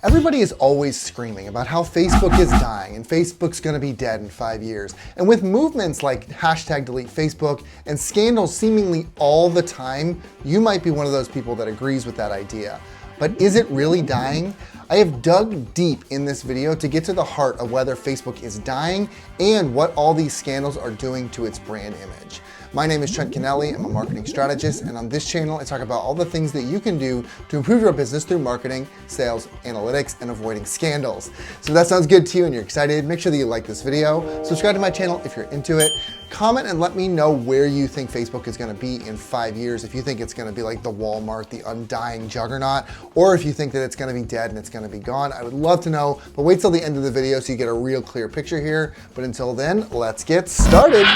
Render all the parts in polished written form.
Everybody is always screaming about how Facebook is dying and Facebook's going to be dead in 5 years. And with movements like hashtag delete Facebook and scandals seemingly all the time, you might be one of those people that agrees with that idea. But is it really dying? I have dug deep in this video to get to the heart of whether Facebook is dying and what all these scandals are doing to its brand image. My name is Trent Kennelly, I'm a marketing strategist, and on this channel I talk about all the things that you can do to improve your business through marketing, sales, analytics, and avoiding scandals. So if that sounds good to you and you're excited, make sure that you like this video, subscribe to my channel if you're into it, comment and let me know where you think Facebook is going to be in 5 years, if you think it's going to be like the Walmart, the undying juggernaut, or if you think that it's going to be dead and it's going to be gone. I would love to know, but wait till the end of the video so you get a real clear picture here. But until then, let's get started.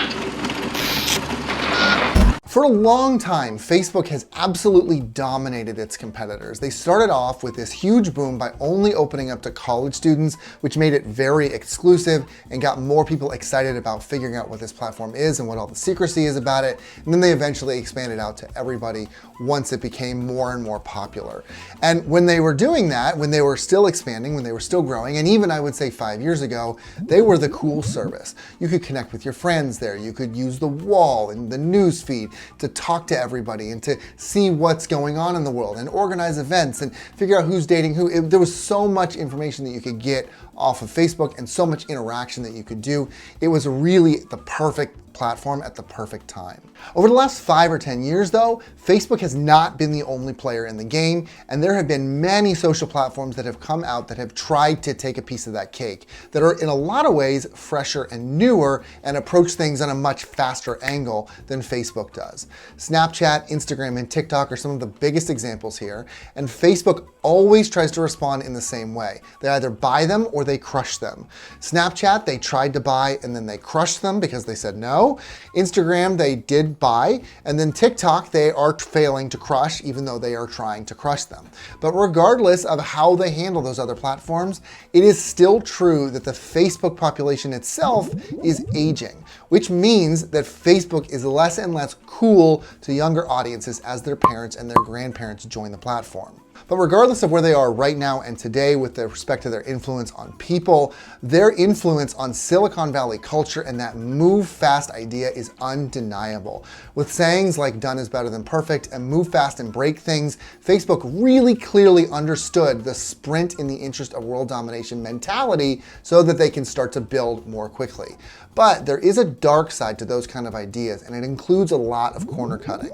For a long time, Facebook has absolutely dominated its competitors. They started off with this huge boom by only opening up to college students, which made it very exclusive and got more people excited about figuring out what this platform is and what all the secrecy is about it. And then they eventually expanded out to everybody once it became more and more popular. And when they were doing that, when they were still expanding, when they were still growing, and even I would say 5 years ago, they were the cool service. You could connect with your friends there. You could use the wall and the news feed to talk to everybody and to see what's going on in the world and organize events and figure out who's dating who. There was so much information that you could get off of Facebook and so much interaction that you could do. It was really the perfect platform at the perfect time. Over the last 5 or 10 years though, Facebook has not been the only player in the game, and there have been many social platforms that have come out that have tried to take a piece of that cake, that are in a lot of ways fresher and newer and approach things on a much faster angle than Facebook does. Snapchat, Instagram, and TikTok are some of the biggest examples here, and Facebook always tries to respond in the same way. They either buy them or they crush them. Snapchat, they tried to buy and then they crushed them because they said no. Instagram, they did buy, and then TikTok, they are failing to crush even though they are trying to crush them. But regardless of how they handle those other platforms, it is still true that the Facebook population itself is aging, which means that Facebook is less and less cool to younger audiences as their parents and their grandparents join the platform. But regardless of where they are right now and today with respect to their influence on people, their influence on Silicon Valley culture and that move fast idea is undeniable. With sayings like done is better than perfect and move fast and break things, Facebook really clearly understood the sprint in the interest of world domination mentality so that they can start to build more quickly. But there is a dark side to those kind of ideas, and it includes a lot of corner cutting.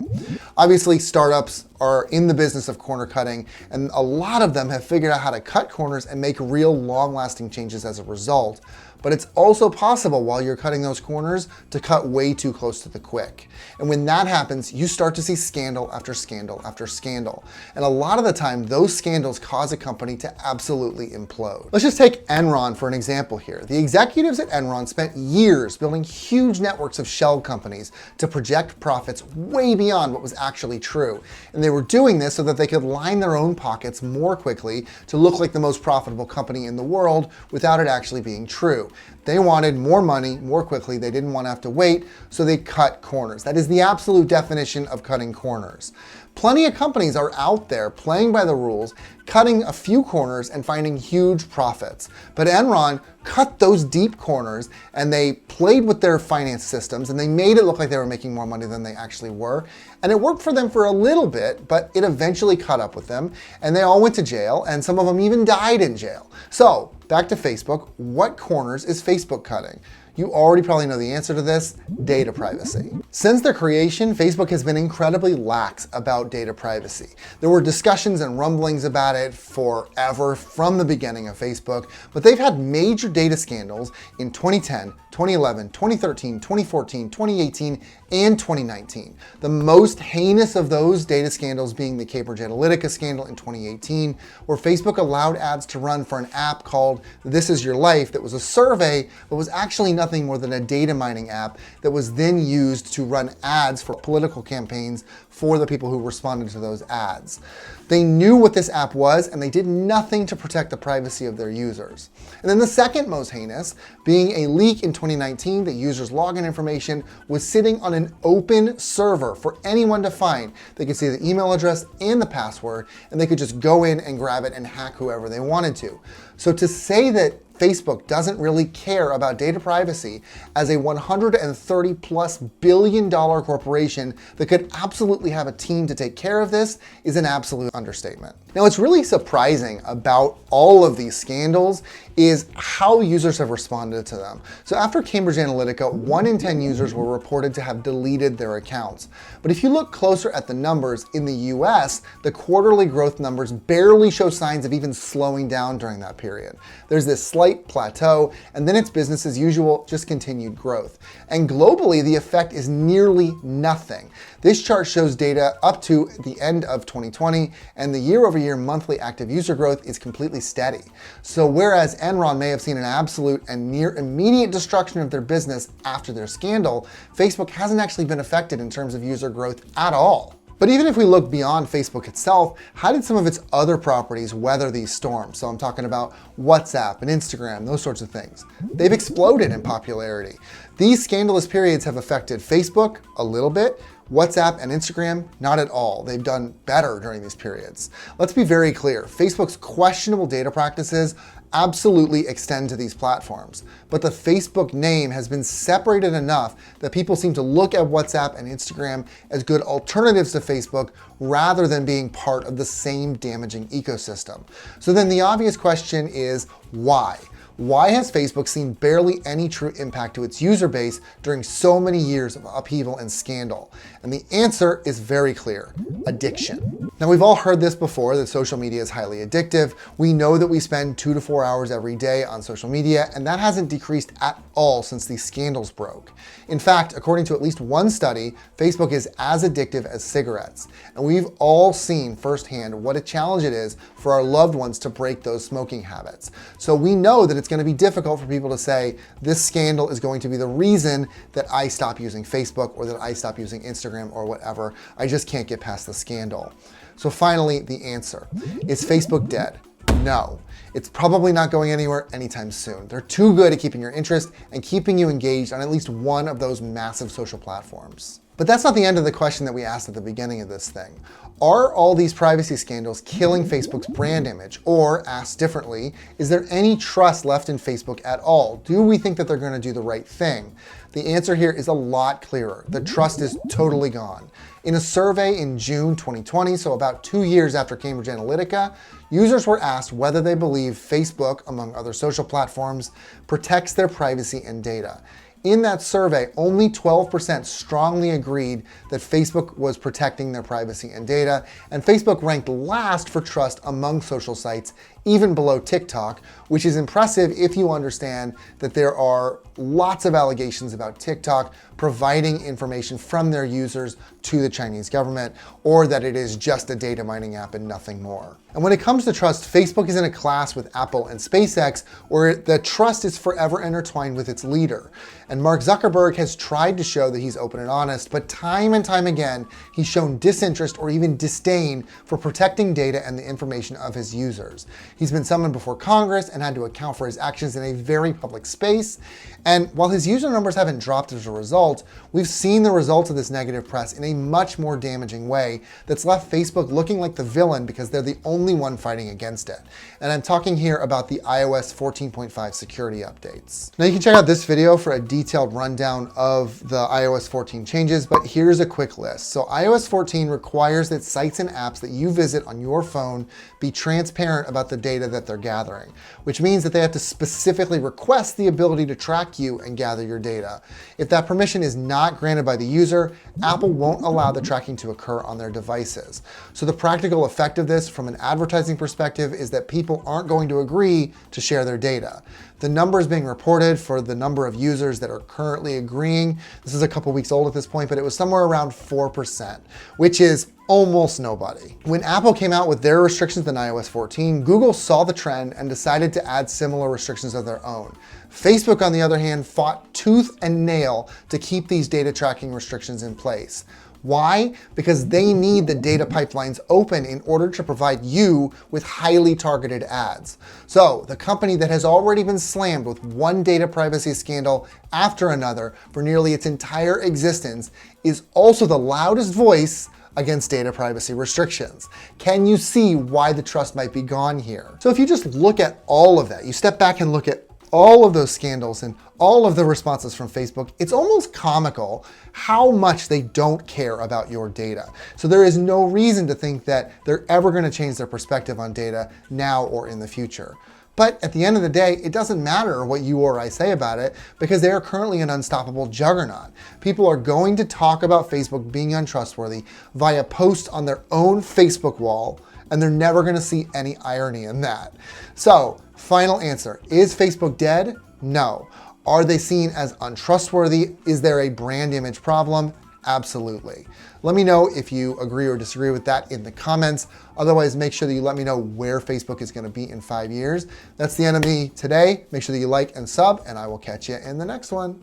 Obviously, startups are in the business of corner cutting, and a lot of them have figured out how to cut corners and make real long-lasting changes as a result. But it's also possible while you're cutting those corners to cut way too close to the quick. And when that happens, you start to see scandal after scandal after scandal. And a lot of the time, those scandals cause a company to absolutely implode. Let's just take Enron for an example here. The executives at Enron spent years building huge networks of shell companies to project profits way beyond what was actually true. And they were doing this so that they could line their own pockets more quickly to look like the most profitable company in the world without it actually being true. They wanted more money more quickly. They didn't want to have to wait, so they cut corners. That is the absolute definition of cutting corners. Plenty of companies are out there playing by the rules, cutting a few corners and finding huge profits. But Enron cut those deep corners and they played with their finance systems and they made it look like they were making more money than they actually were. And it worked for them for a little bit, but it eventually caught up with them and they all went to jail, and some of them even died in jail. So back to Facebook, what corners is Facebook cutting? You already probably know the answer to this: data privacy. Since their creation, Facebook has been incredibly lax about data privacy. There were discussions and rumblings about it forever from the beginning of Facebook, but they've had major data scandals in 2010, 2011, 2013, 2014, 2018, and 2019. The most heinous of those data scandals being the Cambridge Analytica scandal in 2018, where Facebook allowed ads to run for an app called This Is Your Life that was a survey, but was actually nothing nothing more than a data mining app that was then used to run ads for political campaigns for the people who responded to those ads. They knew what this app was, and they did nothing to protect the privacy of their users. And then the second most heinous, being a leak in 2019 that users' login information was sitting on an open server for anyone to find. They could see the email address and the password, and they could just go in and grab it and hack whoever they wanted to. So to say that Facebook doesn't really care about data privacy as a $130+ billion corporation that could absolutely have a team to take care of this is an absolute understatement. Now, what's really surprising about all of these scandals is how users have responded to them. So after Cambridge Analytica, 1 in 10 users were reported to have deleted their accounts. But if you look closer at the numbers in the US, the quarterly growth numbers barely show signs of even slowing down during that period. There's this slight plateau, and then it's business as usual, just continued growth. And globally, the effect is nearly nothing. This chart shows data up to the end of 2020, and the year-over-year monthly active user growth is completely steady. So whereas Enron may have seen an absolute and near immediate destruction of their business after their scandal, Facebook hasn't actually been affected in terms of user growth at all. But even if we look beyond Facebook itself, how did some of its other properties weather these storms? So I'm talking about WhatsApp and Instagram, those sorts of things. They've exploded in popularity. These scandalous periods have affected Facebook a little bit, WhatsApp and Instagram, not at all. They've done better during these periods. Let's be very clear. Facebook's questionable data practices absolutely extend to these platforms. But the Facebook name has been separated enough that people seem to look at WhatsApp and Instagram as good alternatives to Facebook rather than being part of the same damaging ecosystem. So then the obvious question is, why? Why has Facebook seen barely any true impact to its user base during so many years of upheaval and scandal? And the answer is very clear: addiction. Now, we've all heard this before, that social media is highly addictive. We know that we spend 2 to 4 hours every day on social media, and that hasn't decreased at all since these scandals broke. In fact, according to at least one study, Facebook is as addictive as cigarettes. And we've all seen firsthand what a challenge it is for our loved ones to break those smoking habits. So we know that it's going to be difficult for people to say, this scandal is going to be the reason that I stop using Facebook or that I stop using Instagram or whatever. I just can't get past the scandal. So finally, the answer. Is Facebook dead? No. It's probably not going anywhere anytime soon. They're too good at keeping your interest and keeping you engaged on at least one of those massive social platforms. But that's not the end of the question that we asked at the beginning of this thing. Are all these privacy scandals killing Facebook's brand image? Or, asked differently, is there any trust left in Facebook at all? Do we think that they're going to do the right thing? The answer here is a lot clearer. The trust is totally gone. In a survey in June 2020, so about 2 years after Cambridge Analytica, users were asked whether they believe Facebook, among other social platforms, protects their privacy and data. In that survey, only 12% strongly agreed that Facebook was protecting their privacy and data, and Facebook ranked last for trust among social sites, even below TikTok, which is impressive if you understand that there are lots of allegations about TikTok providing information from their users to the Chinese government, or that it is just a data mining app and nothing more. And when it comes to trust, Facebook is in a class with Apple and SpaceX where the trust is forever intertwined with its leader. And Mark Zuckerberg has tried to show that he's open and honest, but time and time again, he's shown disinterest or even disdain for protecting data and the information of his users. He's been summoned before Congress and had to account for his actions in a very public space. And while his user numbers haven't dropped as a result, we've seen the results of this negative press in a much more damaging way that's left Facebook looking like the villain because they're the only one fighting against it. And I'm talking here about the iOS 14.5 security updates. Now you can check out this video for a detailed rundown of the iOS 14 changes, but here's a quick list. So iOS 14 requires that sites and apps that you visit on your phone be transparent about the data that they're gathering, which means that they have to specifically request the ability to track you and gather your data. If that permission is not granted by the user, Apple won't allow the tracking to occur on their devices. So the practical effect of this from an advertising perspective is that people aren't going to agree to share their data. The numbers being reported for the number of users that are currently agreeing, this is a couple weeks old at this point, but it was somewhere around 4%, which is Almost nobody. When Apple came out with their restrictions in iOS 14, Google saw the trend and decided to add similar restrictions of their own. Facebook, on the other hand, fought tooth and nail to keep these data tracking restrictions in place. Why? Because they need the data pipelines open in order to provide you with highly targeted ads. So the company that has already been slammed with one data privacy scandal after another for nearly its entire existence is also the loudest voice against data privacy restrictions. Can you see why the trust might be gone here? So if you just look at all of that, you step back and look at all of those scandals and all of the responses from Facebook, it's almost comical how much they don't care about your data. So there is no reason to think that they're ever going to change their perspective on data now or in the future. But at the end of the day, it doesn't matter what you or I say about it because they are currently an unstoppable juggernaut. People are going to talk about Facebook being untrustworthy via posts on their own Facebook wall, and they're never going to see any irony in that. So, final answer, is Facebook dead? No. Are they seen as untrustworthy? Is there a brand image problem? Absolutely. Let me know if you agree or disagree with that in the comments. Otherwise, make sure that you let me know where Facebook is going to be in 5 years. That's the end of me today. Make sure that you like and sub, and I will catch you in the next one.